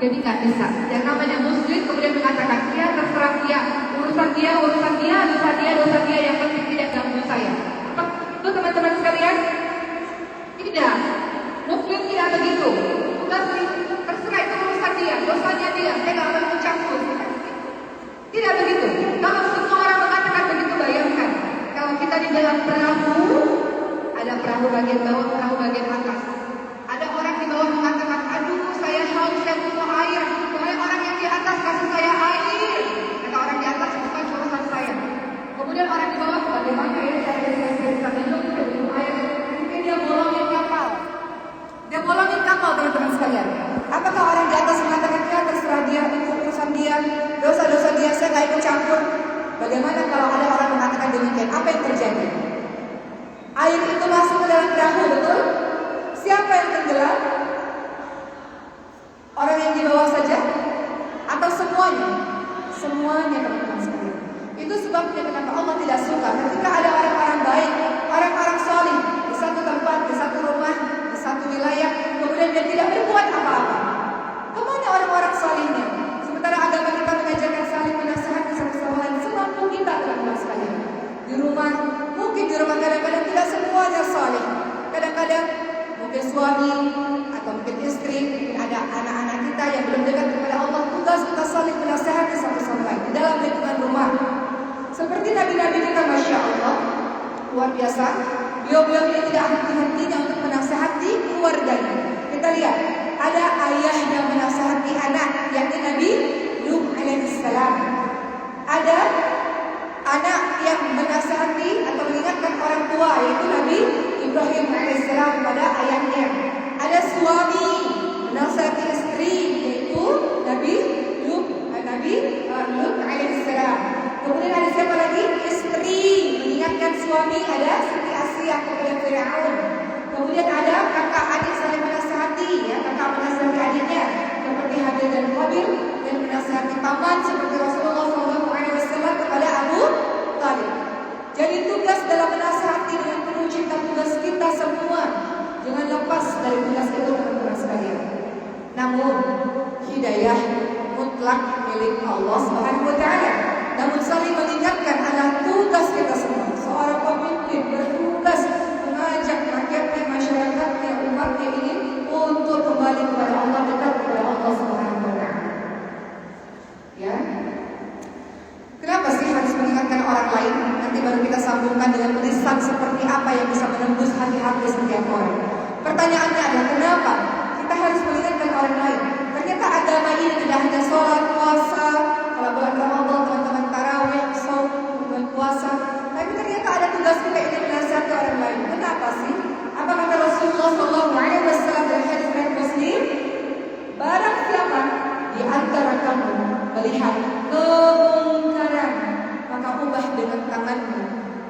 Jadi nggak bisa. Yang namanya muslim kemudian mengatakan dia terserah dia, urusan dia, dosa dia, yang penting tidak ganggu saya. Apa itu teman-teman sekalian? Tidak. Muslim tidak begitu. Terserah itu urusan dia, dosanya dia, saya nggak akan mencampur. Tidak begitu. Kalau semua orang mengatakan begitu, bayangkan kalau kita di dalam perahu, ada perahu bagian bawah, perahu bagian atas. Ada orang di bawah mengatakan, aduh saya haus, saya butuh air. Wahai orang yang di atas, kasih saya air. Kata orang di atas, bukan urusan saya. Kemudian orang di bawah, bagaimana ya saya bisa minum, saya butuh air. Mungkin dia bolongin kapal. Dia bolongin kapal, teman-teman sekalian. Apakah orang di atas mengatakan, ya terserah dia, itu urusan dia, dosa-dosa dia, saya nggak ikut campur. Bagaimana kalau ada orang mengatakan demikian? Apa yang terjadi? Air itu masuk ke dalam perahu, betul? Siapa yang tenggelam? Orang yang di bawah saja? Atau semuanya? Semuanya, teman-teman sekalian. Itu sebabnya kenapa Allah tidak suka ketika ada orang-orang baik, orang-orang solih di satu tempat, di satu rumah, di satu wilayah, kemudian dia tidak berbuat apa-apa. Kemana orang-orang solihnya? Sementara agama kita mengajarkan saling menasihati satu sama lain semampu kita, teman-teman sekalian. Di rumah, mungkin di rumah kadang-kadang tidak semuanya solih. Kadang-kadang mungkin suami atau mungkin istri, mungkin ada anak-anak kita yang belum dekat kepada Allah. Tugas kita saling menasihati satu sama lain di dalam lingkungan rumah. Seperti nabi-nabi kita, masya Allah, luar biasa. Beliau-beliau ini tidak henti-hentinya untuk menasihati keluarganya. Kita lihat, ada ayah yang menasihati anak, yakni Nabi Nuh alaihissalam. Ada anak yang menasihati atau mengingatkan orang tua, yaitu Nabi Ibrahim alaihissalam kepada ayahnya. Ada suami menasihati istri, yaitu Nabi Lut alaihissalam. Kemudian ada siapa lagi? Istri mengingatkan suami, ada Siti Asyah kepada Firaun. Kemudian ada kakak adik saling menasihati, ya, kakak menasihati adiknya seperti Habil dan Qabil, dan menasihati paman seperti Rasulullah SAW kepada Abu Talib. Jadi tugas dalam menasihati dengan penuh cinta, tugas kita semua. Jangan lepas dari tugas itu, teman-teman sekalian. Namun hidayah mutlak milik Allah Subhanahu wa taala. Namun saling mengingatkan adalah tugas kita semua. Seorang pemimpin bertugas mengajak rakyatnya, masyarakatnya, umatnya ini untuk kembali kepada Allah, dekat kepada Allah Subhanahu wa taala. Ya. Kenapa sih harus mengingatkan orang lain? Nanti baru kita sambungkan dengan lisan seperti apa yang bisa menembus hati-hati setiap orang. Pertanyaannya adalah kenapa kita harus mengingatkan orang lain? Ternyata agama ini tidak hanya sholat, puasa, kalau bulan Ramadan teman-teman tarawih, saum, bulan puasa, tapi ternyata ada tugas kita ini menasihati orang lain. Kenapa sih? Apa kata Rasulullah SAW dalam hadis riwayat Muslim? Barang siapa di antara kamu melihat kemungkaran, maka ubah dengan tanganmu.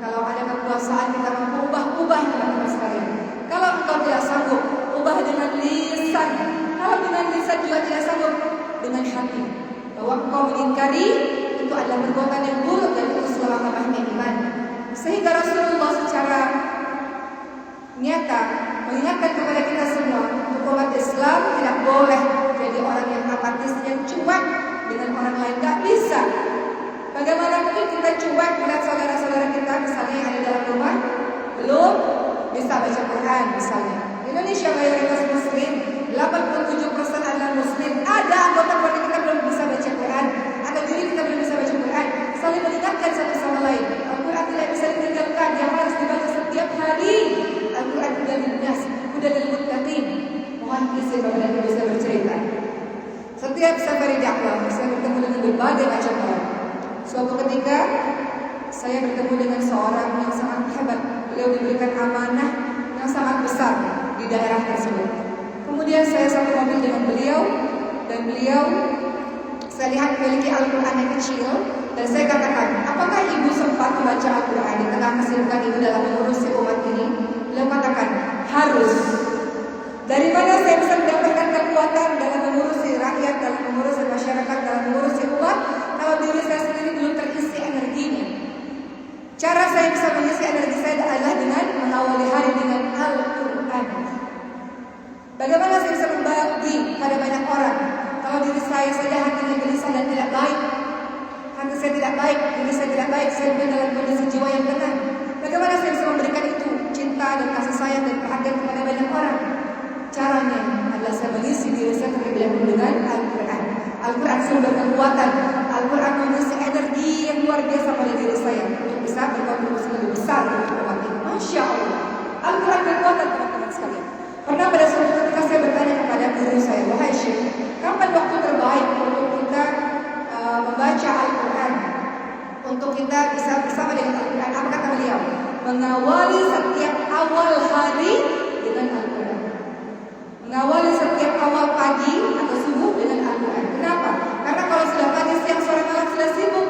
Kalau ada kekuasaan kita mampu ubah teman-teman sekalian. Kalau engkau tidak sanggup, ubah dengan lisan. Kalau dengan lisan juga tidak sanggup, dengan hati. Bahwa engkau mengingkari itu adalah perbuatan yang buruk dan itu selama-lamanya iman. Sehingga Rasulullah secara nyata mengingatkan kepada kita semua, umat Islam tidak boleh jadi orang yang apatis, yang cuek dengan orang lain. Gak bisa. Bagaimana mungkin kita cuek melihat saudara-saudara kita misalnya yang ada dalam rumah belum bisa baca Quran misalnya. Indonesia mayoritas Muslim, 87% adalah Muslim. Ada anggota keluarga kita belum bisa baca Quran, atau diri kita belum bisa baca Quran. Saling mengingatkan satu sama lain. Al-Quran tidak bisa ditinggalkan, yang harus dibaca setiap hari. Al-Quran sudah dinas, sudah dimuttaqin. Mohon izin Bapak dan Ibu bisa bercerita. Setiap safari dakwah, saya bertemu dengan berbagai macam orang. Suatu ketika saya bertemu dengan seorang yang sangat hebat. Beliau diberikan amanah yang sangat besar di daerah tersebut. Kemudian saya satu mobil dengan beliau, dan beliau saya lihat memiliki Al-Quran yang kecil, dan saya katakan, apakah ibu sempat membaca Al-Quran di tengah kesibukan ibu dalam mengurusi umat ini? Beliau katakan, harus. Dari mana saya bisa mendapatkan kekuatan dalam mengurusi rakyat, dalam mengurusi masyarakat, dalam mengurusi umat, kalau diri saya sendiri belum terisi energinya? Cara saya bisa mengisi energi saya adalah dengan mengawali hari dengan Al-Quran. Bagaimana saya bisa membagi pada banyak orang kalau diri saya saja hatinya gelisah dan tidak baik. Hati saya tidak baik, diri saya tidak baik, saya bukan dalam kondisi jiwa yang tenang. Bagaimana saya bisa memberikan itu cinta dan kasih sayang dan perhatian kepada banyak orang? Caranya adalah saya mengisi diri saya terlebih dahulu dengan Al-Quran. Al-Quran sumber kekuatan. Al-Quran mengisi energi yang luar biasa pada diri saya untuk bisa berkontribusi lebih besar untuk umat ini. Masya Allah, Al-Quran kekuatan teman-teman sekalian. Pernah pada suatu ketika saya bertanya kepada guru saya, wahai Syekh, kapan waktu terbaik untuk kita membaca Al-Quran, untuk kita bisa bersama dengan Al-Quran? Apa kata beliau? Mengawali setiap awal hari dengan Al-Quran. Mengawali setiap awal pagi atau subuh dengan Al-Quran. Kenapa? Karena kalau sudah pagi, siang, sore, malam sudah sibuk,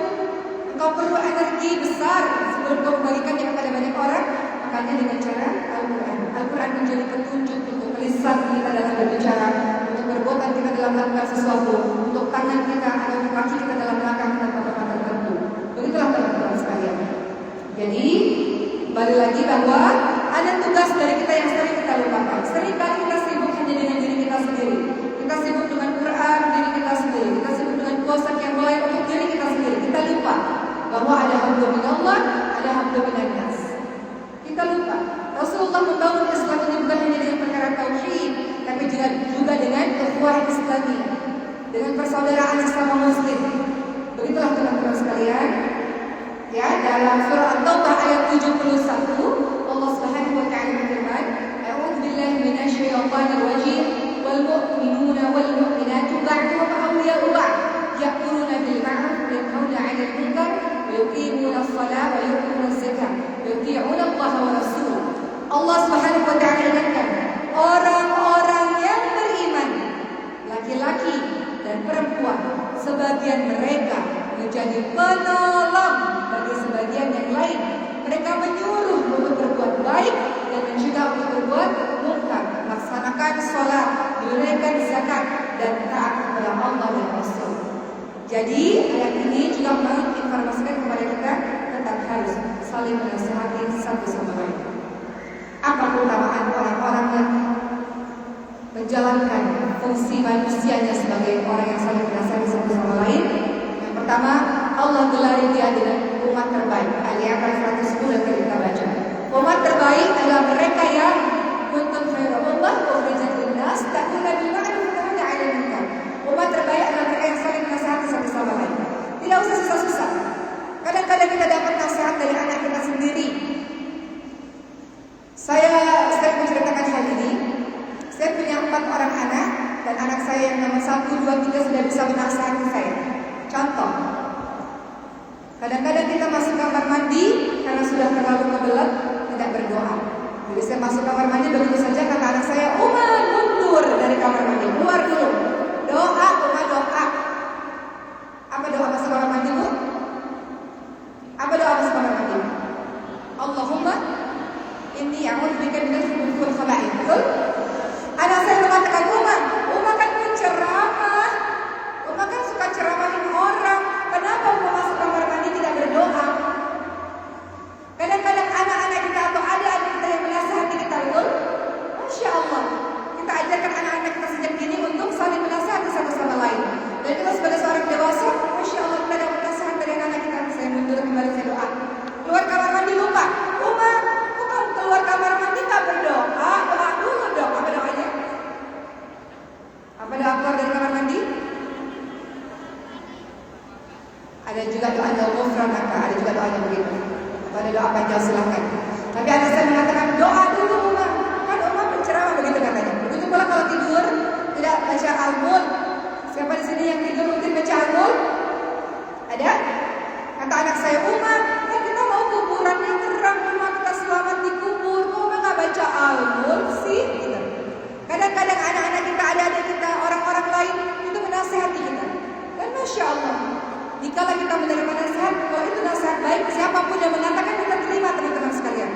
engkau perlu energi besar sebelum kau membagikannya kepada banyak orang. Makanya dengan cara Al-Quran. Al-Quran menjadi petunjuk untuk lisan kita dalam berbicara, untuk perbuatan kita dalam melakukan sesuatu, untuk tangan kita atau kaki kita dalam melakukan tempat-tempat tertentu. Begitulah teman-teman sekalian. Jadi kembali lagi bahwa ada tugas dari kita yang sering kita lupakan. Sering kali kita sibuk hanya dengan diri kita sendiri. Kita sibuk dengan Quran diri kita sendiri. Kita sibuk dengan puasa yang lain untuk diri kita sendiri. Kita lupa bahwa ada hablum minallah, ada hablum minannas. Kita lupa. Rasulullah membangun Islam ini bukan hanya dengan perkara tauhid, tapi juga dengan ukhuwah Islamiyah, dengan persaudaraan sesama muslim. Begitulah teman-teman sekalian. Ya, dalam surah At-Taubah ayat 71 Allah Subhanahu wa taala berfirman, "A'udzu billahi minasyaitonir rajim wal mu'minuna wal mu'minatu ba'duhum awliya'u ba'd, ya'muruna bil ma'ruf wa yanhauna 'anil munkar wa yuqimuna as-salata wa yu'tuna az-zakata wa yuti'una Allah wa rasulahu." Allah Subhanahu wa taala ingatkan orang-orang yang beriman, laki-laki dan perempuan, sebagian mereka menjadi penolong bagi sebagian yang lain. Mereka menyuruh untuk berbuat baik dan mencegah untuk berbuat munkar, melaksanakan sholat, menunaikan zakat, dan taat kepada Allah dan Rasul. Jadi ayat ini juga menginformasikan kepada kita tentang harus saling menasihati satu sama lain. Apa keutamaan orang-orang yang menjalankan fungsi manusianya sebagai orang yang saling menasihati satu sama lain? Yang pertama, Allah gelari dia dengan umat terbaik. Al-An'am 110 yang kita baca. Umat terbaik adalah mereka yang kuntum khairu ummah ukhrijat lin-nas ta'muruna bil ma'ruf wa tanhauna 'anil munkar. Umat terbaik adalah mereka yang saling menasihati satu sama lain. Tidak usah susah-susah. Kadang-kadang kita dapat nasihat dari anak kita sendiri. Saya sering menceritakan hal ini. Saya punya 4 orang anak, dan anak saya yang nomor 1, 2, 3 sudah bisa menasihati saya. Contoh, kadang-kadang kita masuk kamar mandi karena sudah terlalu kebelet, tidak berdoa. Jadi saya masuk kamar mandi, begitu saja kata anak saya, "Uma, mundur dari kamar mandi, keluar dulu. Doa, Uma, doa." Apa doa masuk kamar mandi, Bu? Apa doa masuk kamar mandi? Allahumma inni a'udzubika minal khubuthi wal khaba'ith. Betul? Anak saya mengatakan, Uma kan penceramah. Uma kan suka ceramahin orang. Kenapa Uma masuk kamar mandi tidak berdoa? Kadang-kadang anak-anak kita atau adik-adik kita yang menasihati kita, betul? Masya Allah. Kita ajarkan anak-anak kita sejak dini untuk saling menasihati satu sama lain. Dan kita sebagai seorang dewasa, Masya Allah, kita dapat nasihat dari anak kita. Saya mundur kembali, saya doa. Keluar kamar mandi lupa. Uma, kok keluar kamar mandi tak berdoa? Doa dulu dong. Apa doanya? Apa doa keluar dari kamar mandi? Ada juga doa ghufranaka, ada juga doanya begitu. Ada doa panjang silakan. Tapi anak saya mengatakan doa dulu Uma. Kan Uma penceramah begitu katanya. Begitu pula kalau tidur tidak baca Al-Mulk. Siapa di sini yang tidur mungkin baca Al-Mulk? Ada? Kata anak saya, Uma, kan kita mau kuburan yang terang, Uma kita selamat dikubur. Uma nggak baca Al-Mulk sih? Gitu. Kadang-kadang anak-anak kita, adik-adik kita, orang-orang lain itu menasihati kita. Dan Masya Allah, jikalau kita menerima nasihat, kalau itu nasihat baik, siapapun yang mengatakan kita terima, teman-teman sekalian.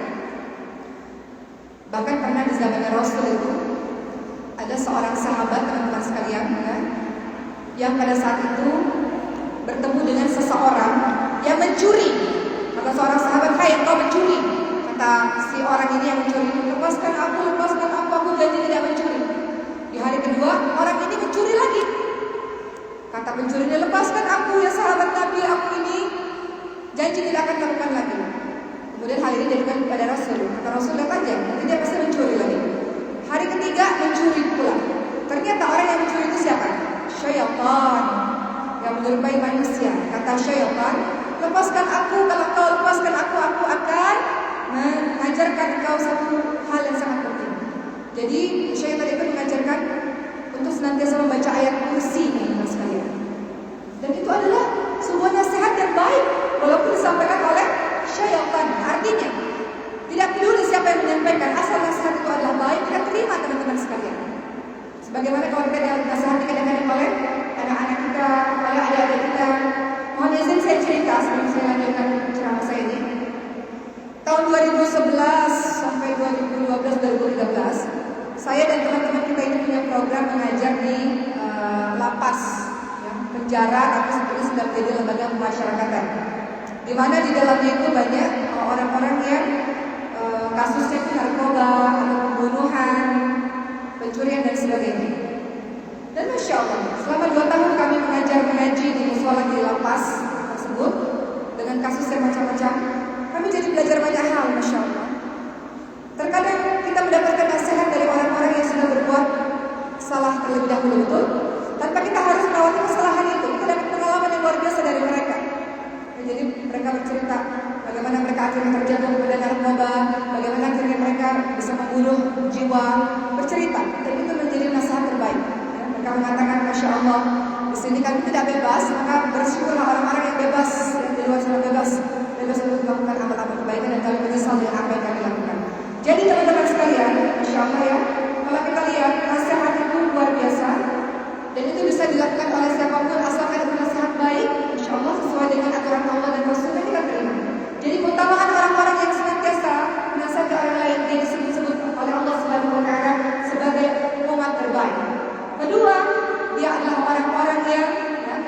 Bahkan pernah di zaman Rasul itu ada seorang sahabat, teman-teman sekalian, yang pada saat itu bertemu dengan seseorang yang mencuri. Kata seorang sahabat, "Hai, engkau mencuri." Kata si orang ini yang mencuri, lepaskan aku janji tidak mencuri." Di hari kedua, orang ini mencuri lagi. pencurinya, lepaskan aku ya sahabat Nabi, aku ini janji tidak akan lakukan lagi. Kemudian hal ini dilakukan kepada Rasul. Kata Rasul, lihat aja, nanti dia pasti mencuri lagi. Hari ketiga mencuri pula. Ternyata orang yang mencuri itu siapa? Syaitan yang menyerupai manusia. Kata syaitan, lepaskan aku, kalau kau lepaskan aku akan mengajarkan kau satu hal yang sangat penting. Jadi syaitan itu mengajarkan untuk senantiasa membaca ayat kursi, teman-teman sekalian. Dan itu adalah sebuah nasihat yang baik, walaupun disampaikan oleh syaitan. Artinya, tidak peduli siapa yang menyampaikan, asal nasihat itu adalah baik, kita terima, teman-teman sekalian. Sebagaimana kalau kita dinasihati kadang-kadang oleh anak-anak kita, oleh adik-adik kita. Mohon izin saya cerita sebelum saya lanjutkan ceramah saya ini. Tahun 2011 sampai 2012-2013, saya dan teman-teman kita ini punya program mengajar di lapas, ya, penjara atau seperti sudah menjadi lembaga pemasyarakatan, di mana di dalamnya itu banyak orang-orang yang kasusnya itu narkoba atau pembunuhan, pencurian dan sebagainya. Dan Masya Allah, selama 2 tahun kami mengaji di musola di lapas tersebut dengan kasus yang macam-macam. Kami jadi belajar banyak hal, Masya Allah. Terkadang kita mendapatkan nasihat dari orang-orang yang sudah berbuat salah terlebih dahulu, betul? Tanpa kita harus melewati kesalahan itu, kita dapat pengalaman yang luar biasa dari mereka. Jadi mereka bercerita bagaimana mereka akhirnya terjatuh kepada narkoba, bagaimana akhirnya mereka bisa membunuh jiwa, bercerita. Dan itu menjadi nasihat terbaik. Ya, mereka mengatakan, Masya Allah, di sini kami tidak bebas, maka bersyukurlah orang-orang yang bebas, yang di luar sana bebas untuk melakukan amal-amal kebaikan, dan kami menyesal dengan apa yang kami lakukan. Jadi teman-teman sekalian, Masya Allah ya, kalau kita lihat nasihat itu luar biasa, dan itu bisa dilakukan oleh siapapun asalkan itu nasihat baik, Masya Allah sesuai dengan aturan Allah dan Rasulnya, kita terima. Jadi keutamaan orang-orang yang senantiasa menasihati orang lain yang disebut oleh Allah Subhanahu Wa Taala sebagai umat terbaik. Kedua, dia adalah orang-orang yang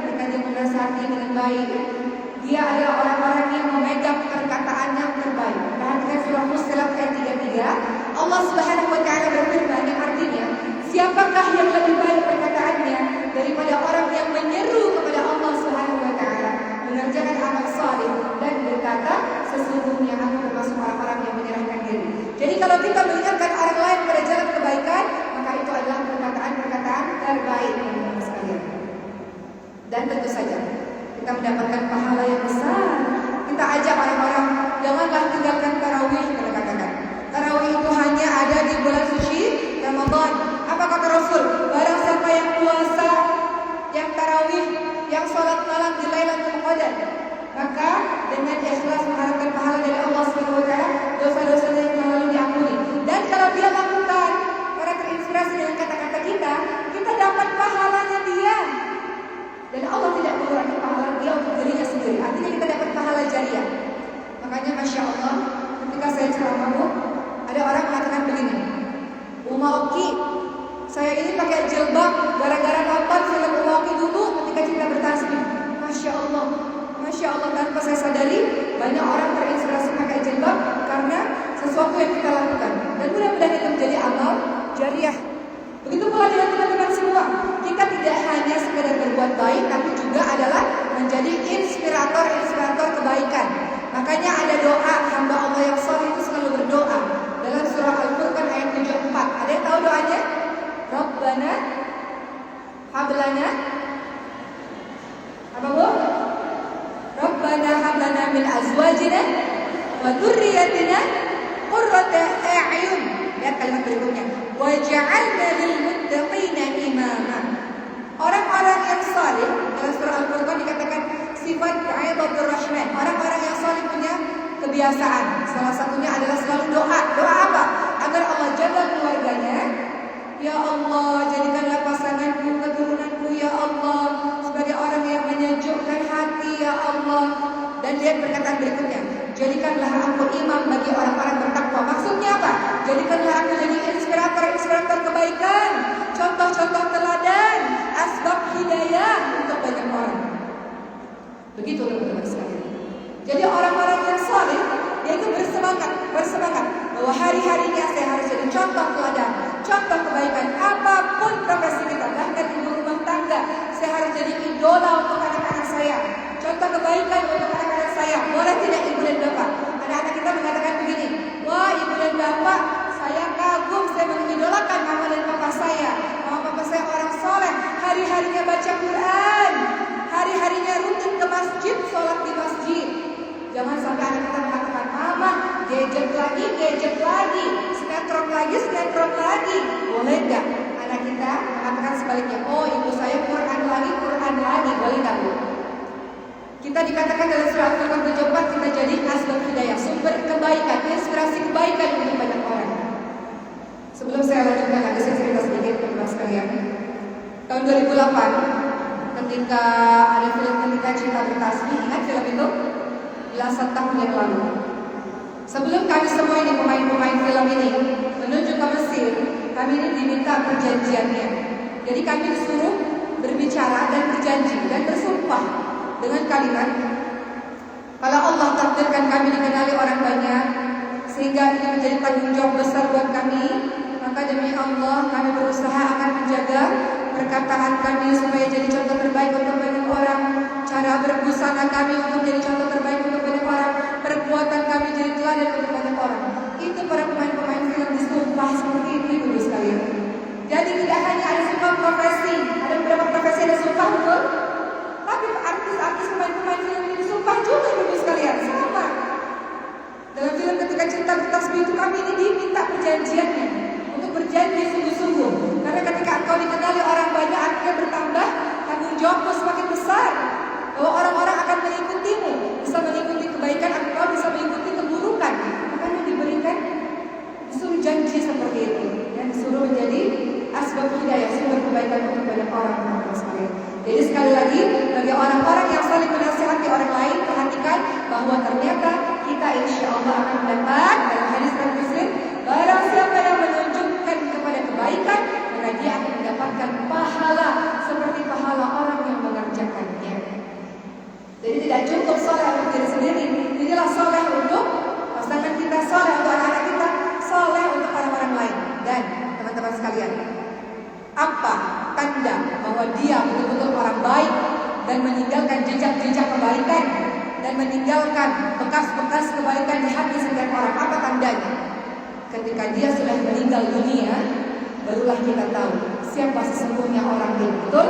ketika dia menasihati dengan baik, dia adalah orang-orang yang memegang perkataan yang terbaik. Perhatikan surah Fussilat ayat 33. Allah Subhanahu Wa Taala berfirman yang artinya, siapakah yang lebih baik perkataannya daripada orang yang menyeru kepada Allah Subhanahu Wa Taala, mengerjakan amal saleh dan berkata, sesungguhnya aku termasuk orang-orang yang menyerahkan diri. Jadi kalau kita mengingatkan orang lain pada jalan kebaikan, maka itu adalah perkataan-perkataan terbaik, teman-teman sekalian. Dan tentu saja kita mendapatkan pahala yang besar. Kita ajak orang-orang, janganlah tinggalkan tarawih, kita katakan. Tarawih itu hanya ada di bulan suci Ramadan. Apa kata Rasul? Barang siapa yang puasa, yang tarawih, yang sholat malam di Lailatul Qadar, maka dengan ikhlas mengharapkan pahala dari Allah Subhanahu Wa Taala, dosa-dosanya yang lalu diampuni. Dan kalau dia lakukan, karena terinspirasi dengan kata-kata kita dapat pahalanya dia. Dan Allah tidak mengurangi pahala dia untuk dirinya sendiri. Artinya kita dapat pahala jariah. Makanya Masya Allah, ketika saya ceramah, ada orang mengatakan begini, Umaoki, saya ini pakai jilbab gara-gara nonton film Umaoki dulu ketika kita bertasbih. Masya Allah, Masya Allah, tanpa saya sadari banyak orang terinspirasi pakai jilbab karena sesuatu yang kita lakukan. Dan mudah-mudahan itu menjadi amal jariah. Begitu pula dengan teman-teman semua, kita tidak hanya sekedar berbuat baik, tapi juga adalah menjadi inspirator kebaikan. Makanya ada doa hamba Allah yang saleh itu selalu berdoa dalam surah Al-Furqan ayat 74. Ada yang tahu doanya? Rabbana hablana apa bu? Rabbana hablana min azwajina wa dzurriyyatina qurrata a'yun. Lihat kalimat berikutnya. Waj'alna lil muttaqina imama. Orang-orang yang saleh dalam surah Al-Furqan dikatakan sifat ibadur rahman. Orang-orang yang saleh punya kebiasaan. Salah satunya adalah selalu doa. Doa apa? Agar Allah jaga keluarganya. Ya Allah, jadikanlah pasanganku, keturunanku ya Allah sebagai orang yang menyejukkan hati ya Allah. Dan lihat perkataan berikutnya. Jadikanlah aku imam bagi orang-orang bertakwa. Maksudnya apa? Jadikanlah aku jadi inspirator kebaikan, contoh-contoh teladan, asbab hidayah untuk banyak orang. Begitu teman-teman sekalian. Jadi orang-orang yang saleh, dia itu bersemangat bahwa hari-harinya saya harus jadi contoh teladan, contoh kebaikan, apapun profesi kita, bahkan ibu rumah tangga, saya harus jadi idola untuk anak-anak saya, contoh kebaikan untuk anak-anak saya. Boleh tidak ibu dan bapak? Anak-anak kita mengatakan begini, wah ibu dan bapak, saya kagum, saya mengidolakan mama dan papa saya. Mama papa saya orang soleh, hari-harinya baca Quran, hari-harinya rutin ke masjid, sholat di masjid. Jangan sampai anak kita mengatakan, mama gadget lagi, sinetron lagi. Boleh enggak anak kita mengatakan sebaliknya, oh ibu saya Quran lagi. Boleh enggak bu? Kita dikatakan dalam surah Al-Furqan 74, kita jadi asbab hidayah, sumber kebaikan, inspirasi kebaikan untuk banyak orang. Sebelum saya lanjutkan, ada saya cerita sedikit teman-teman sekalian. Tahun 2008, ketika ada film Ketika Cinta Bertasbih, ingat film itu? Belasan tahun yang lalu. Sebelum kami semua ini pemain-pemain film ini menuju ke Mesir, kami ini diminta perjanjiannya. Jadi kami disuruh berbicara dan berjanji dan bersumpah dengan kalimat, kalau Allah takdirkan kami dikenali orang banyak sehingga ini menjadi tanggung jawab besar buat kami, maka demi Allah kami berusaha akan menjaga perkataan kami supaya jadi contoh terbaik untuk banyak orang, cara berbusana kami untuk jadi contoh terbaik untuk banyak orang, perbuatan kami jadi teladan untuk banyak orang. Itu para pemain-pemain film disumpah seperti itu ibu sekalian. Jadi tidak hanya ada sumpah profesi, ada beberapa profesi ada sumpah betul, tapi artis-artis pemain-pemain film ini disumpah juga ibu sekalian, sama. Dalam film Ketika Cinta Bertasbih itu kami ini diminta perjanjiannya untuk berjanji sungguh-sungguh. Karena ketika engkau dikenali orang banyak, artinya bertambah tanggung jawabmu semakin besar. Bahwa orang-orang akan mengikutimu, bisa mengikuti kebaikan, engkau bisa mengikuti keburukan. Makanya diberikan, disuruh janji seperti itu, dan disuruh menjadi asbab hidayah, sumber kebaikan untuk banyak orang. Jadi sekali lagi, bagi orang-orang yang saling menasihati orang lain, perhatikan bahwa ternyata kita insya Allah akan mendapat dalam hadis riwayat Muslim, barang siapa yang menunjukkan kepada kebaikan, maka dia akan mendapatkan pahala seperti pahala orang yang mengerjakannya. Jadi tidak cukup soleh untuk diri sendiri, inilah soleh untuk pasangan kita, soleh untuk anak-anak kita, soleh untuk orang-orang lain. Dan teman-teman sekalian, apa tanda bahwa dia betul-betul orang baik dan meninggalkan jejak-jejak kebaikan dan meninggalkan bekas-bekas kebaikan di hati setiap orang? Apa tandanya? Ketika dia sudah meninggal dunia, barulah kita tahu siapa sesungguhnya orang ini. Betul?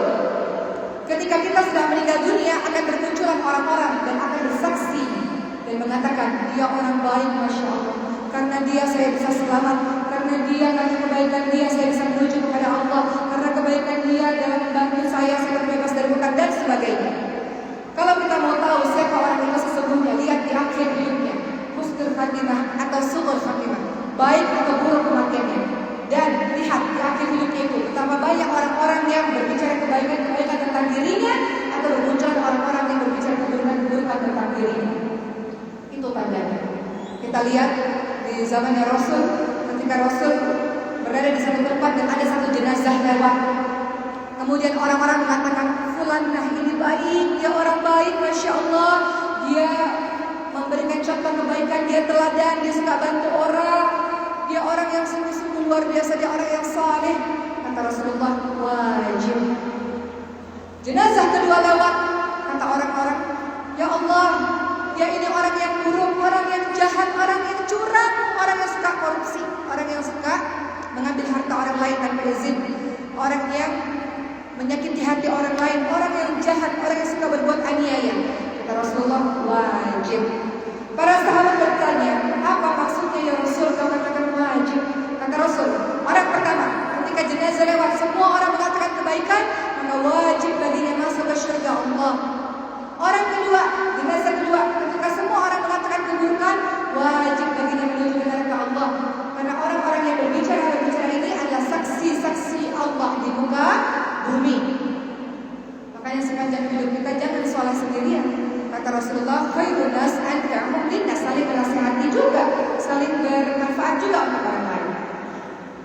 Ketika kita sudah meninggal dunia, akan bermunculan orang-orang dan akan bersaksi dan mengatakan, dia orang baik, Masya Allah. Karena dia saya bisa selamat, karena karena kebaikan dia saya bisa menuju kepada Allah, karena kebaikan dia dalam membantu saya terbebas dari hutang dan sebagainya. Kalau kita mau tahu siapa orang itu sesungguhnya, lihat di akhir hidupnya, husnul khatimah atau su'ul khatimah, baik atau buruk kematiannya. Dan lihat di akhir hidupnya itu, betapa banyak orang-orang yang berbicara kebaikan-kebaikan tentang dirinya, atau bermunculan orang-orang yang berbicara keburukan-keburukan tentang dirinya. Itu tandanya. Kita lihat di zamannya Rasul, ketika Rasul berada di satu tempat dan ada satu jenazah lewat, kemudian orang-orang mengatakan, fulanah ini baik, dia orang baik, Masya Allah, dia memberikan contoh kebaikan, dia teladan, dia suka bantu orang, dia orang yang sungguh-sungguh luar biasa, dia orang yang saleh. Kata Rasulullah, wajib. Jenazah kedua lewat, kata orang-orang, ya Allah, dia ini orang yang buruk, orang yang jahat, orang yang curang, orang yang suka korupsi, orang yang suka mengambil harta orang lain tanpa izin, orang yang menyakiti hati orang lain, orang yang jahat, orang yang suka berbuat aniaya. Kata Rasulullah, wajib. Para sahabat bertanya, apa maksudnya ya Rasul kau katakan wajib? Kata Rasul, orang pertama, ketika jenazah lewat, semua orang mengatakan kebaikan, maka wajib baginya masuk ke syurga Allah. Orang kedua, jenazah kedua, ketika semua orang mengatakan keburukan, wajib baginya menuju ke neraka Allah. Karena orang-orang yang berbicara ini adalah saksi-saksi Allah di muka bumi. Makanya sepanjang hidup kita jangan sholat sendirian. Kata Rasulullah, khairun nas anfa'uhum linnas, saling menasihati juga, saling bermanfaat juga untuk orang lain.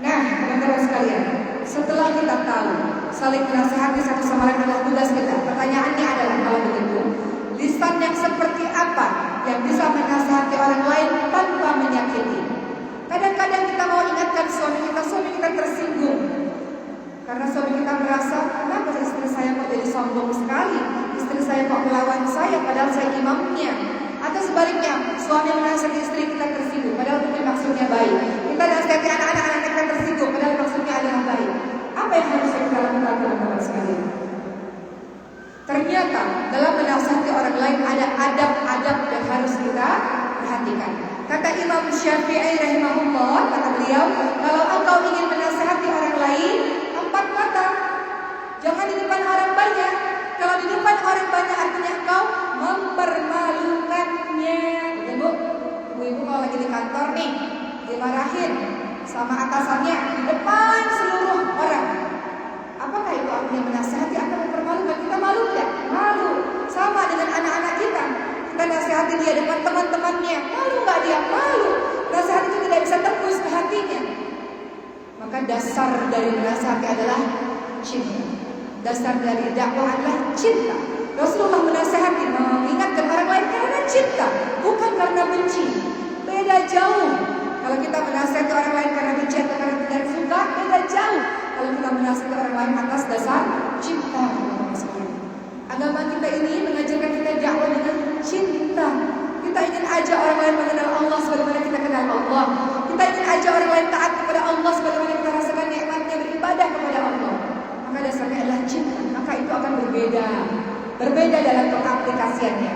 Nah, teman-teman sekalian, setelah kita tahu saling menasihati satu sama lain adalah tugas kita, pertanyaannya adalah, kalau begitu, lisan yang seperti apa yang bisa menasihati orang lain tanpa menyakiti? Kadang-kadang kita mau ingatkan suami kita tersinggung karena suami kita merasa, kenapa istri saya kok jadi sombong sekali, saya kok melawan saya padahal saya imamnya. Atau sebaliknya, suami menasihati istri kita tersinggung padahal mungkin maksudnya baik. Kita nasihati anak-anak kita tersinggung padahal maksudnya adalah baik. Apa yang harus kita lakukan teman-teman sekalian? Ternyata dalam menasihati orang lain ada adab-adab yang harus kita perhatikan. Kata Imam Syafi'i rahimahullah, kata beliau, kalau engkau ingin menasihati orang lain, empat mata. Jangan di depan orang banyak. Kalau di depan orang banyak artinya engkau mempermalukannya. Betul Bu? Ibu-ibu kalau lagi di kantor nih, dimarahin sama atasannya di depan seluruh orang. Apakah itu artinya menasihati atau mempermalukan? Kita malu tidak? Malu. Sama dengan anak-anak kita. Kita nasihati dia depan teman-temannya. Malu nggak dia? Malu. Nasihat itu tidak bisa tembus ke hatinya. Maka dasar dari menasihati adalah cinta. Dasar dari dakwah adalah cinta. Rasulullah menasihati, mengingatkan orang lain karena cinta, bukan karena benci. Beda jauh. Kalau kita menasihati orang lain karena benci atau karena tidak suka, beda jauh. Kalau kita menasihati orang lain atas dasar cinta. Agama kita ini mengajarkan kita dakwah dengan cinta. Kita ingin ajak orang lain mengenal Allah sebagaimana kita kenal Allah. Kita ingin ajak orang lain taat kepada Allah sebagaimana kita rasakan nikmatnya beribadah kepada Allah. Maka dasarnya adalah cinta. Maka itu akan berbeda. Berbeda dalam pengaplikasiannya.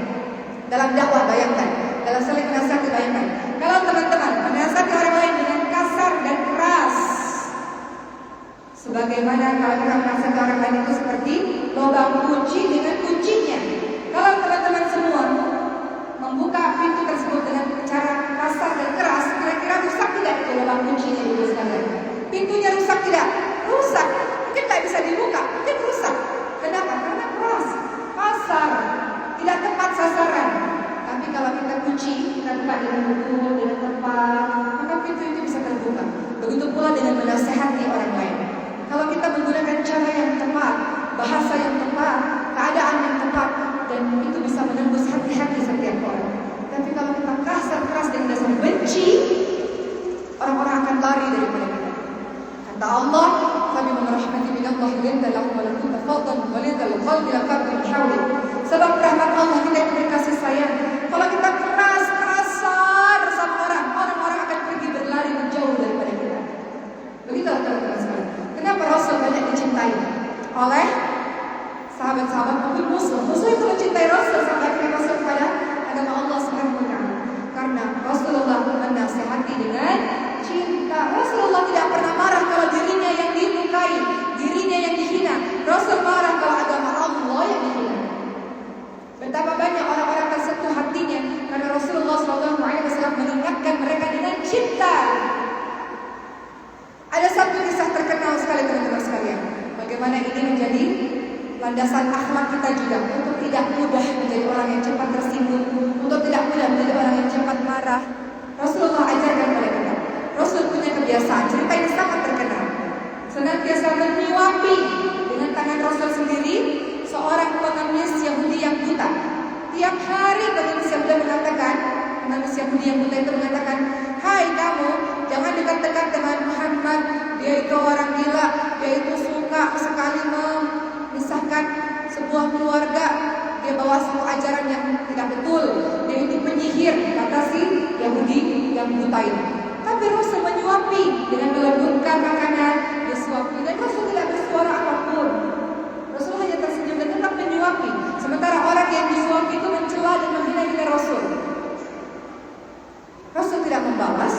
Dalam dakwah bayangkan, dalam saling menasihati bayangkan. Kalau teman-teman menasihati orang lain dengan kasar dan keras, sebagaimana kalau kita menasihati orang lain itu seperti lubang kunci dengan kuncinya. Kalau teman-teman semua membuka pintu tersebut dengan cara kasar dan keras, kira-kira rusak tidak itu lubang kuncinya dulu sekalian? Pintunya rusak tidak? Rusak. Mungkin tidak bisa dibuka, mungkin rusak. Kenapa? Karena keras, kasar, tidak tepat sasaran. Tapi kalau kita kunci, kita buka dengan betul, dengan tepat, maka pintu itu bisa terbuka. Begitu pula dengan menasihati orang lain. Kalau kita menggunakan cara yang tepat, bahasa yang tepat, keadaan yang tepat, dan itu bisa menembus hati-hati setiap orang. Tapi kalau kita kasar keras dengan dasar benci, orang-orang akan lari daripada kita. Kata Allah, "Fabima rahmatin minallahi linta lahum wa lakum tafaddan wa lidal qalbi laqad hawli." Sebab rahmat Allah kita yang dikasih sayang. Kalau kita keras, kasar sama orang-orang akan pergi berlari menjauh daripada kita. Begitulah teman-teman sekalian. Kenapa Rasul banyak dicintai oleh sahabat-sahabat maupun musuh? Musuh itu mencintai Rasul sampai akhirnya Rasul kepada agama Allah Subhanahu wa taala. Karena Rasulullah menasihati dengan cinta. Rasulullah tidak pernah marah kalau dirinya yang dilukai, dirinya yang dihina. Rasul marah kalau agama Allah yang dihina. Betapa banyak orang-orang tersentuh hatinya karena Rasulullah SAW mengingatkan mereka dengan cinta. Ada satu kisah terkenal sekali teman-teman sekalian. Bagaimana ini menjadi landasan akhlak kita juga untuk tidak mudah menjadi orang yang cepat tersinggung, untuk tidak mudah menjadi orang yang cepat marah. Rasulullah ajarkan kepada kita. Rasul punya kebiasaan, cerita ini sangat terkenal. Senantiasa menyuapi dengan tangan Rasul sendiri seorang pengemis Yahudi yang buta. Tiap hari pengemis Yahudi mengatakan, pengemis Yahudi yang buta itu mengatakan, "Hai kamu, jangan dekat-dekat dengan Muhammad. Dia itu orang gila. Dia itu suka sekali memisahkan sebuah keluarga. Dia bawa sebuah ajaran yang tidak betul. Dia itu penyihir," kata si Yahudi yang buta ini. Tapi Rasul menyuapi dengan melembutkan makanan, disuapi, dan Rasul tidak bersuara apapun. Rasul hanya tersenyum dan tetap menyuapi. Sementara orang yang disuapi itu mencela dan menghina Rasul. Rasul tidak membalas,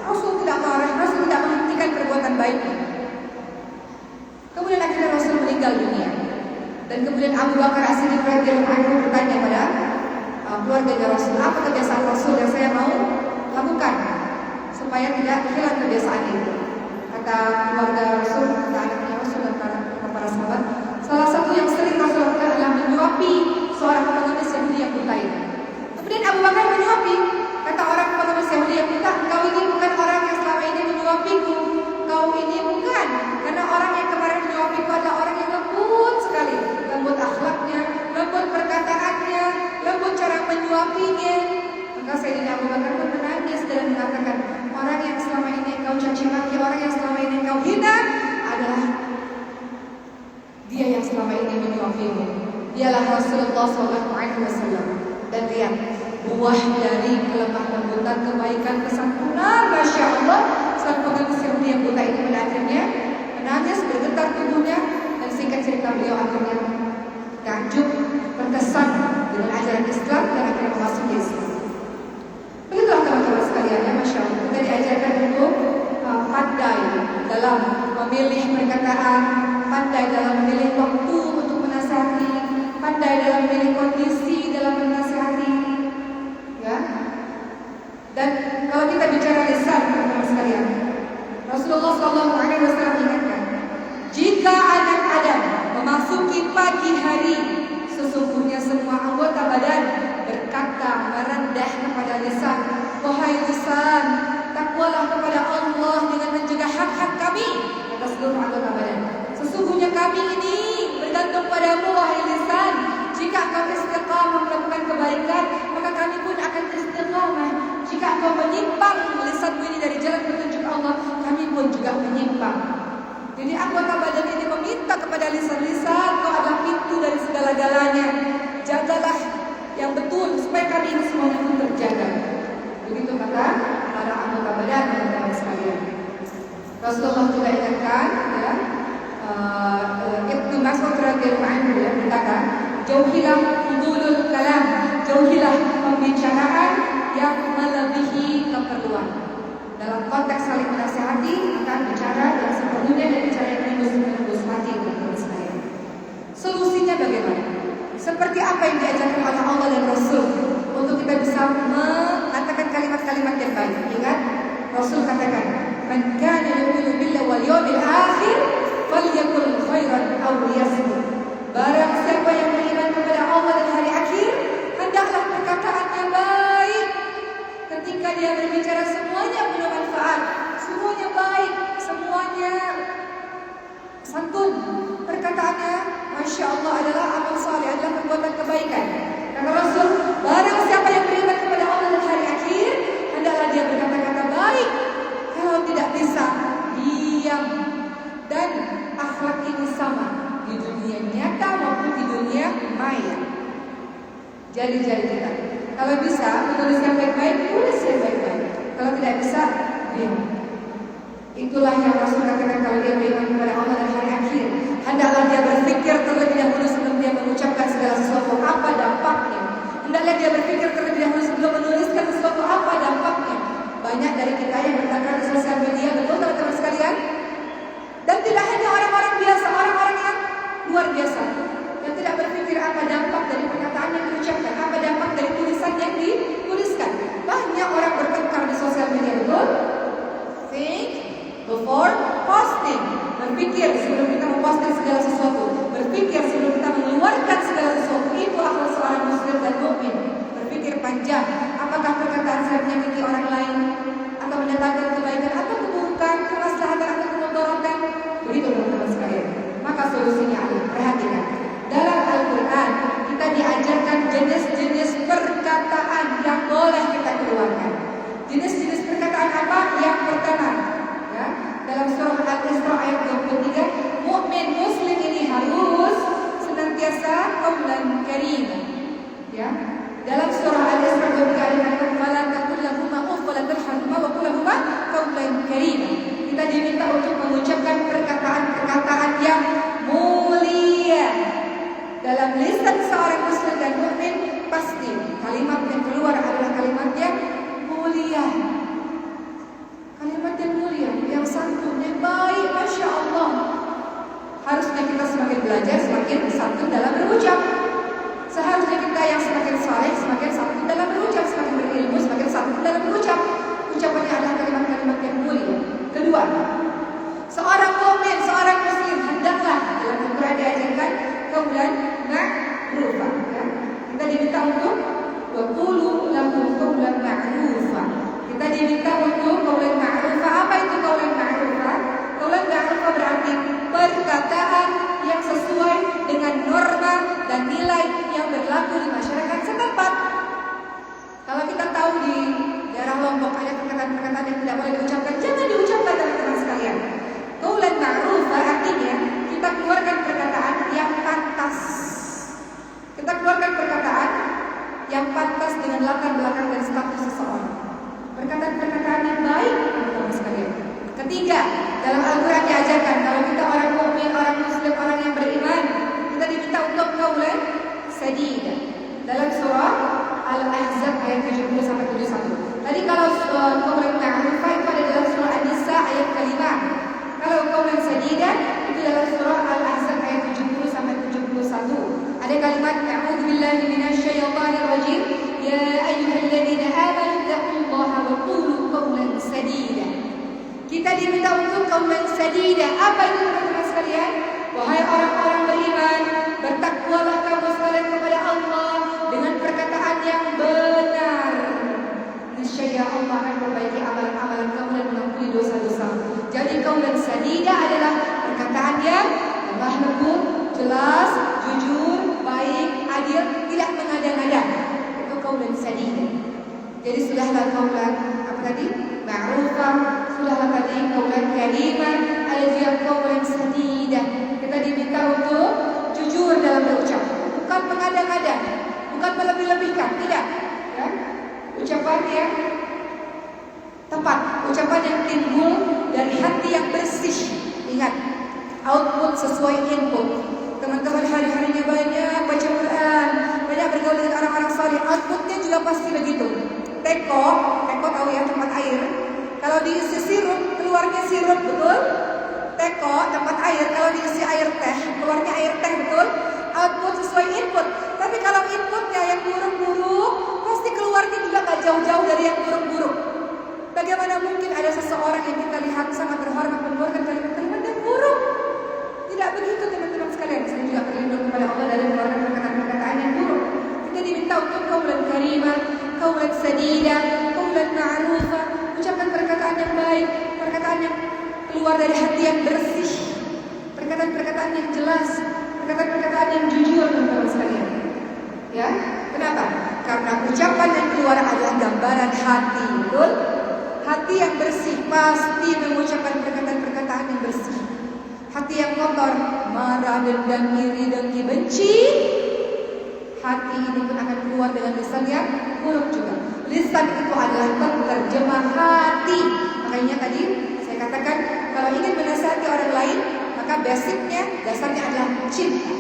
Rasul tidak marah, Rasul tidak menghentikan perbuatan baiknya. Kemudian akhirnya Rasul meninggal dunia. Dan kemudian Abu Bakar As-Siddiq radhiyallahu anhu bertanya pada keluarga Rasul, apa kebiasaan Rasul yang saya mau lakukan supaya tidak hilang kebiasaan itu? Kata keluarga Rasul, kata anaknya Rasul dan para sahabat, salah satu yang sering Rasul lakukan adalah menyuapi seorang pengemis Yahudi yang buta ini. Kemudian Abu Bakar menyuapi, kata orang pengemis Yahudi yang buta, "Kau ini bukan orang yang selama ini menyuapiku. Kau ini bukan, karena orang yang kemarin menyuapiku adalah orang yang lembut sekali, lembut akhlaknya, lembut perkataannya, lembut cara menyuapinya." Maka Sayyidina Abu Bakar pun menangis dan mengatakan, orang yang selama ini engkau caci maki, orang yang selama ini engkau hina adalah dia yang selama ini Dialah Rasulullah SAW. Dan lihat, buah dari kelemah lembutan, kebaikan, kesempurnaan, Masya Allah. Sang pengemis yang dia buta ini pada akhirnya menangis, bergetar tubuhnya, dan singkat cerita beliau akhirnya takjub, terkesan dengan ajaran Islam dan akhirnya memasuki Islam. Begitulah teman-teman sekalian, ya, Masya Allah. Kita diajarkan untuk pandai dalam memilih perkataan, pandai dalam memilih waktu untuk menasihati, pandai dalam memilih kondisi dalam menasihati, ya. Dan kalau kita bicara lisan, teman-teman sekalian, Rasulullah SAW ingatkan, jika anak Adam memasuki pagi hari, sesungguhnya semua anggota badan berkata merendah kepada lisan, wahai lisan, takwalah kepada Allah dengan menjaga hak-hak kami atas seluruh anggota badan. Sesungguhnya kami ini bergantung padamu, wahai lisan. Jika engkau istiqamah melakukan kebaikan, maka kami pun akan istiqamah. Jika engkau menyimpang lisanmu ini dari jalan petunjuk Allah, kami pun juga menyimpang. Jadi anggota badan ini meminta kepada lisan-lisan, kau adalah pintu dari segala-galanya. Jagalah yang betul supaya kami ini semuanya pun terjaga. Begitu kata para anggota badan, teman-teman sekalian. Rasulullah juga ingatkan, ya, Ibnu Mas'ud radhiyallahu anhu berkata, jauhilah fudulul kalam, jauhilah pembicaraan yang melebihi keperluan. Dalam konteks saling menasihati, akan bicara yang seperlunya dan bicara yang menembus hati, teman-teman sekalian. Solusinya bagaimana? Seperti apa yang diajarkan oleh Allah dan Rasul untuk kita bisa mengatakan kalimat-kalimat yang baik. Ingat, Rasul katakan, "Man kana yu'minu billahi wal yawmil akhir falyakul khairan aw liyasmut." Barang siapa yang beriman kepada Allah dan hari akhir, hendaklah perkataannya baik. Ketika dia berbicara, semuanya penuh manfaat, semuanya baik, semuanya santun. Perkataannya, Masya Allah, adalah amal saleh, adalah perbuatan kebaikan. Kata Rasul, barang siapa yang beriman kepada Allah dan hari akhir, hendaklah dia berkata-kata baik. Kalau tidak bisa, diam. Dan akhlak ini sama di dunia nyata maupun di dunia maya. Jari-jari kita. Kalau bisa menulis yang baik-baik, tulis yang baik-baik. Kalau tidak bisa, diam. Itulah yang Rasul katakan kalau dia beriman kepada Allah dan hari akhir, hendaklah dia berpikir terlebih dahulu sebelum dia mengucapkan segala sesuatu, apa dampaknya. Hendaklah dia berpikir terlebih dahulu sebelum menuliskan sesuatu, apa dampaknya. Banyak dari kita yang bertengkar di sosial media, betul teman-teman sekalian. Dan tidak hanya orang-orang biasa, orang-orang yang luar biasa, yang tidak berpikir apa dampak dari perkataan yang diucapkan, apa dampak dari tulisan yang dituliskan. Banyak orang bertengkar di sosial media, betul? Think before posting. Berpikir sebelum kita memposting segala sesuatu. Berpikir sebelum kita mengeluarkan segala sesuatu. Itu akhlak seorang muslim dan mukmin. Berpikir panjang. Apakah perkataan saya menyakiti orang lain, atau mendatangkan kebaikan, atau keburukan, kemaslahatan, atau kemudaratan? Begitu teman-teman sekalian. Maka solusinya adalah, perhatikan. Dalam Al-Quran kita diajarkan jenis-jenis perkataan yang boleh kita keluarkan. Jenis-jenis perkataan apa? Yang pertama, ya, dalam surah Al-Isra ayat 23, mukmin muslim ini harus senantiasa qaulan karim. Ya, dalam surah Al-Isra 23 ayat 4, "Fala taqul lahumā uff wa la tanharhumā wa qul lahumā qaulan karim." Kita diminta untuk mengucapkan perkataan-perkataan yang mulia. Dalam lisan seorang muslim dan mukmin, pasti kalimat yang keluar adalah kalimat yang mulia. Kalimat yang mulia, yang santun, yang baik, Masya Allah. Harusnya kita semakin belajar, semakin santun dalam berucap. Seharusnya kita yang semakin saleh, semakin santun dalam berucap, semakin berilmu, semakin santun dalam berucap. Ucapannya adalah kalimat-kalimat yang mulia. Kedua, seorang mukmin, seorang muslim hendaklah dalam Al-Quran diajarkan qaulan ma'rufah. Ya. Kita diminta untuk wa qulu lahum qaulan ma'rufah. Kita diminta untuk qaulan ma'rufah. Apa itu qaulan ma'rufah? Qaulan ma'rufah berarti perkataan yang sesuai dengan norma dan nilai yang berlaku di masyarakat setempat. Kalau kita tahu di daerah Lombok ada perkataan-perkataan yang tidak boleh diucapkan, jangan diucapkan, teman-teman sekalian. Qaulan ma'rufah artinya kita keluarkan perkataan yang pantas, Ada kalimat a'udzubillahi minasyaitonir rajim. Ya ayyuhalladzina amanu taqullaha wa qulu qawlan sadida. Kita diminta untuk qawlan sadida. Apa itu teman-teman sekalian? Wahai orang-orang beriman, bertakwalah kamu sekalian kepada Allah dengan perkataan yang benar. Niscaya Allah akan memperbaiki amalan-amalan kamu dan mengampuni dosa-dosa. Jadi qawlan sadida adalah perkataan yang lemah lembut, jelas, jujur, baik, adil, tidak mengada-ngada. Itu qawlan sadida. Jadi sudahlah qawlan apa tadi? Ma'rufah, sudahlah tadi qawlan karimah, ada juga qawlan sadida. Kita diminta untuk jujur dalam berucap, bukan mengada-ngada, bukan melebih-lebihkan, tidak. Ya? Ucapan yang tepat, ucapan yang timbul dari hati yang bersih. Ingat, output sesuai input. Teman-teman hari-harinya banyak baca Quran, banyak bergaul dengan orang-orang saleh, outputnya juga pasti begitu. Teko tahu ya, tempat air. Kalau diisi sirup, keluarnya sirup, betul? Teko tempat air, kalau diisi air teh, keluarnya air teh, betul? Output sesuai input. Tapi kalau inputnya yang buruk-buruk, pasti keluarnya juga gak jauh-jauh dari yang buruk-buruk. Bagaimana mungkin ada seseorang yang kita lihat sangat terhormat mengeluarkan kalimat-kalimat yang buruk? Tidak begitu teman-teman sekalian. Saya juga berlindung kepada Allah dari mengeluarkan perkataan-perkataan yang buruk. Kita diminta untuk qawlan karimah, qawlan sadida, qawlan ma'rufah, ucapan perkataan yang baik, perkataan yang keluar dari hati yang bersih, perkataan-perkataan yang jelas, perkataan-perkataan yang jujur teman-teman sekalian. Ya, kenapa? Karena ucapan yang keluar adalah gambaran hati, betul? Hati yang bersih pasti mengucapkan perkataan-perkataan yang bersih. Hati yang kotor, marah, dendam, iri, dengki, benci, hati ini pun akan keluar dengan lisan yang buruk juga. Lisan itu adalah penerjemah hati. Makanya tadi saya katakan, kalau ingin menasihati orang lain, maka basicnya, dasarnya adalah cinta.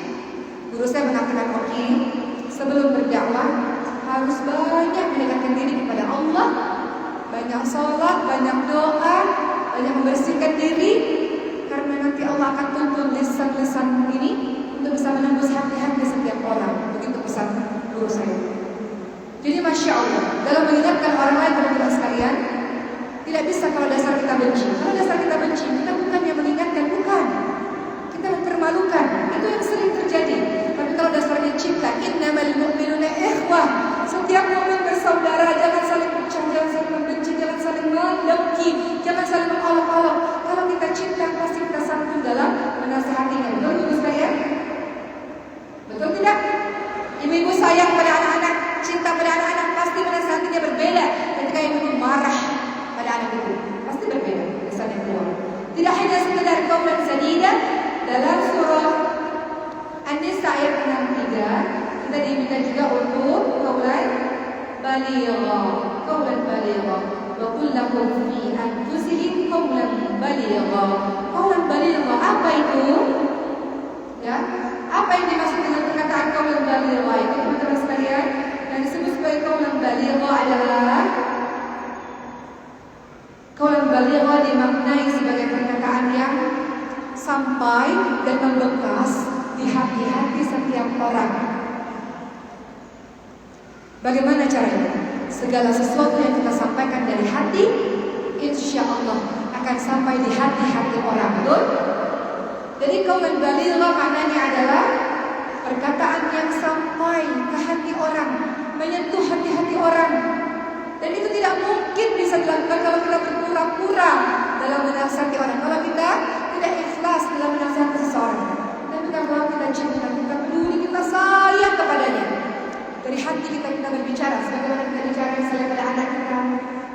Guru saya mengatakan, oke, sebelum berdakwah harus banyak mendekatkan diri kepada Allah, banyak sholat, banyak doa, banyak membersihkan diri, karena nanti Allah akan tuntun lisan-lisan ini untuk bisa menembus hati-hati setiap orang. Begitu pesan guru saya. Jadi Masya Allah, dalam mengingatkan orang lain teman-teman sekalian, tidak bisa kalau dasar kita benci. Kalau dasar kita benci, kita bukan yang mengingatkan, bukan. Kita mempermalukan, itu yang sering terjadi. Tapi kalau dasarnya cinta, innamal mu'minuna ikhwah. Setiap mukmin bersaudara, jangan saling pecah, jangan saling membenci, jangan saling mendengki, jangan saling mengolok-olok. Kalau kita cinta, pasti kita santun dalam menasihatinya. Betul ibu sekalian? Betul tidak? Ibu-ibu sayang pada anak-anak, cinta pada anak-anak, pasti menasihatinya berbeda. Ketika ibu marah pada anak itu, pasti berbeda kesannya keluar. Tidak hanya sekedar qawlan sadida, dalam surah An-Nisa ayat 63 kita diminta juga untuk qawlan baligha, qawlan baligha. Wa qul lahum fi anfusihim qawlan baligha. Qawlan baligha apa itu? Ya, apa yang dimaksud dengan perkataan qawlan baligha itu teman-teman sekalian? Yang disebut sebagai qawlan baligha adalah qawlan baligha dimaknai sebagai perkataan yang sampai dan membekas di hati-hati setiap orang. Bagaimana caranya? Segala sesuatu yang kita sampaikan dari hati, insya Allah akan sampai di hati-hati orang. Betul? Jadi qawlan baligha maknanya adalah perkataan yang sampai ke hati orang, menyentuh hati-hati orang. Dan itu tidak mungkin bisa dilakukan kalau kita berpura-pura dalam menasihati orang. Kalau kita tidak ikhlas dalam menasihati seseorang. Tapi kalau kita cinta, kita peduli, kita sayang kepadanya, dari hati kita berbicara. Sebagaimana kita bicara misalnya pada anak kita,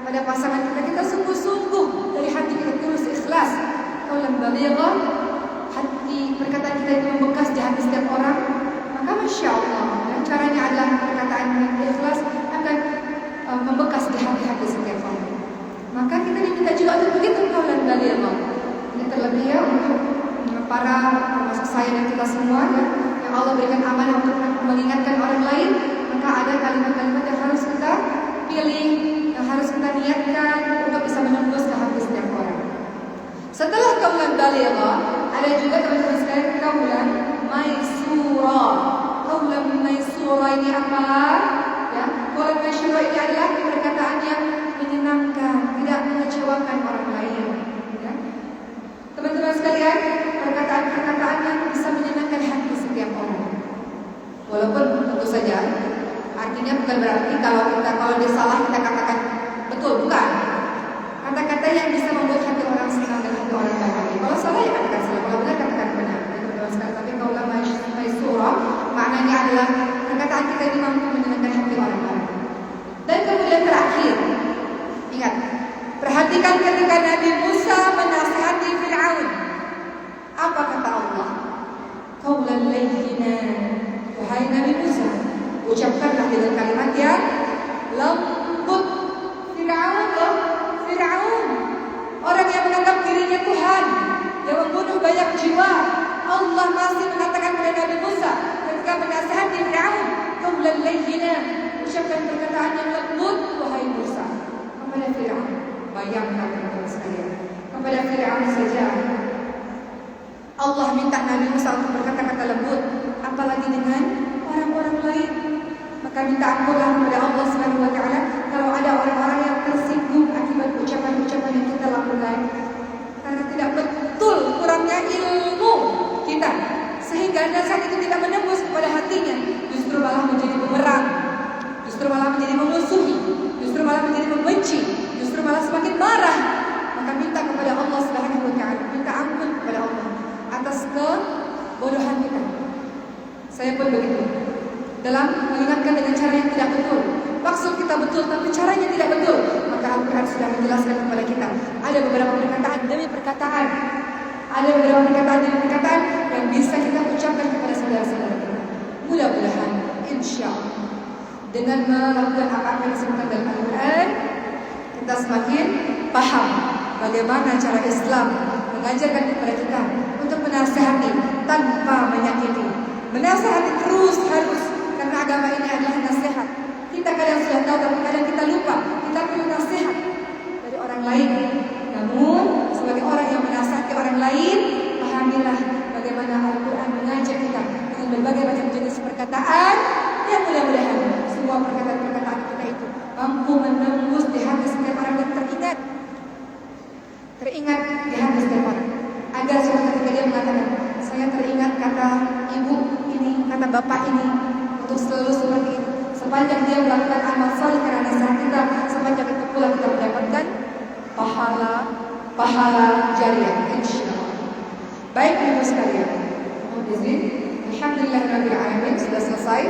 pada pasangan kita, kita sungguh-sungguh dari hati kita tulus ikhlas. Qawlan baligha, hati perkataan kita itu membekas di hati setiap orang. Maka Masya Allah, dan caranya adalah perkataan yang ikhlas akan membekas di hati-hati setiap orang. Maka kita diminta juga untuk begitu qawlan baligha. Ini terlebih ya untuk para termasuk saya dan kita semua ya, yang Allah berikan amanah untuk mengingatkan orang lain. Maka ada kalimat-kalimat yang harus kita pilih, yang harus kita niatkan untuk bisa menembus ke hati setiap orang. Setelah qawlan baligha, ada juga teman-teman sekalian qawlan maisura. Qawlan apa? Ya, qaul masyru' ini adalah perkataan yang menyenangkan, tidak mengecewakan orang lain. Ya. Teman-teman sekalian, perkataan-perkataan yang bisa menyenangkan hati setiap orang. Walaupun tentu saja artinya bukan berarti kalau dia salah kita katakan betul, bukan. Kata-kata yang bisa membuat hati orang senang dan hati orang bahagia. Kalau salah ya katakan salah, kalau benar katakan benar. Teman-teman sekalian, tapi kalau surah maknanya adalah perkataan kita ini mampu menyenangkan hati orang lain. Dan kemudian terakhir, ingat, perhatikan ketika Nabi Musa menasihati Fir'aun. Apa kata Allah? Qaulan layyinan. Wahai Nabi Musa, ucapkanlah dengan kalimat yang lembut. Fir'aun, orang yang menganggap dirinya Tuhan, yang membunuh banyak jiwa. Allah masih mengatakan kepada Nabi Musa ketika menasihati Fir'aun, qaulan layyinan, ucapkan perkataan yang lembut wahai Musa. Kepada Fir'aun, bayangkan teman-teman sekalian, kepada Fir'aun saja Allah minta Nabi Musa untuk berkata-kata lembut, apalagi dengan orang-orang lain. Maka minta ampunlah kepada Allah Subhanahu wa taala kalau ada orang-orang yang tersinggung akibat ucapan-ucapan yang kita lakukan, karena tidak betul kurangnya ilmu kita, sehingga nasihat itu tidak menembus kepada hatinya, justru malah menjadi bumerang, justru malah menjadi memusuhi, justru malah menjadi membenci, justru malah semakin marah. Maka minta kepada Allah Subhanahu wa taala, minta ampun kepada Allah atas kebodohan kita. Saya pun begitu, dalam mengingatkan dengan cara yang tidak betul. Maksud kita betul, tapi caranya tidak betul. Maka Al-Quran sudah menjelaskan kepada kita. Ada beberapa perkataan demi perkataan, ada beberapa perkataan demi perkataan yang bisa kita ucapkan kepada saudara-saudara kita. Mudah-mudahan, insya Allah, dengan melakukan apa yang disebutkan dalam Al-Quran, kita semakin paham bagaimana cara Islam mengajarkan kepada kita untuk menasihati tanpa menyakiti. Menasihati terus harus, karena agama ini adalah nasihat. Kita kadang sudah tahu, tapi kadang kita lupa. Kita perlu nasihat dari orang lain. Namun sebagai orang yang menasihati orang lain, pahamilah bagaimana Al-Quran mengajak kita dengan berbagai macam jenis perkataan yang mudah-mudahan semua perkataan-perkataan kita itu mampu menembus di hati setiap orang dan teringat di hati setiap orang. Agar suatu ketika dia mengatakan, saya teringat kata ibu ini, kata bapak ini, untuk selalu seperti ini. Sepanjang dia melakukan amal saleh karena nasihat kita, sepanjang itu pula kita mendapatkan pahala jariah, insyaallah. Baik ibu sekalian, mohon izin. Alhamdulillahirabbil alamin, sudah selesai.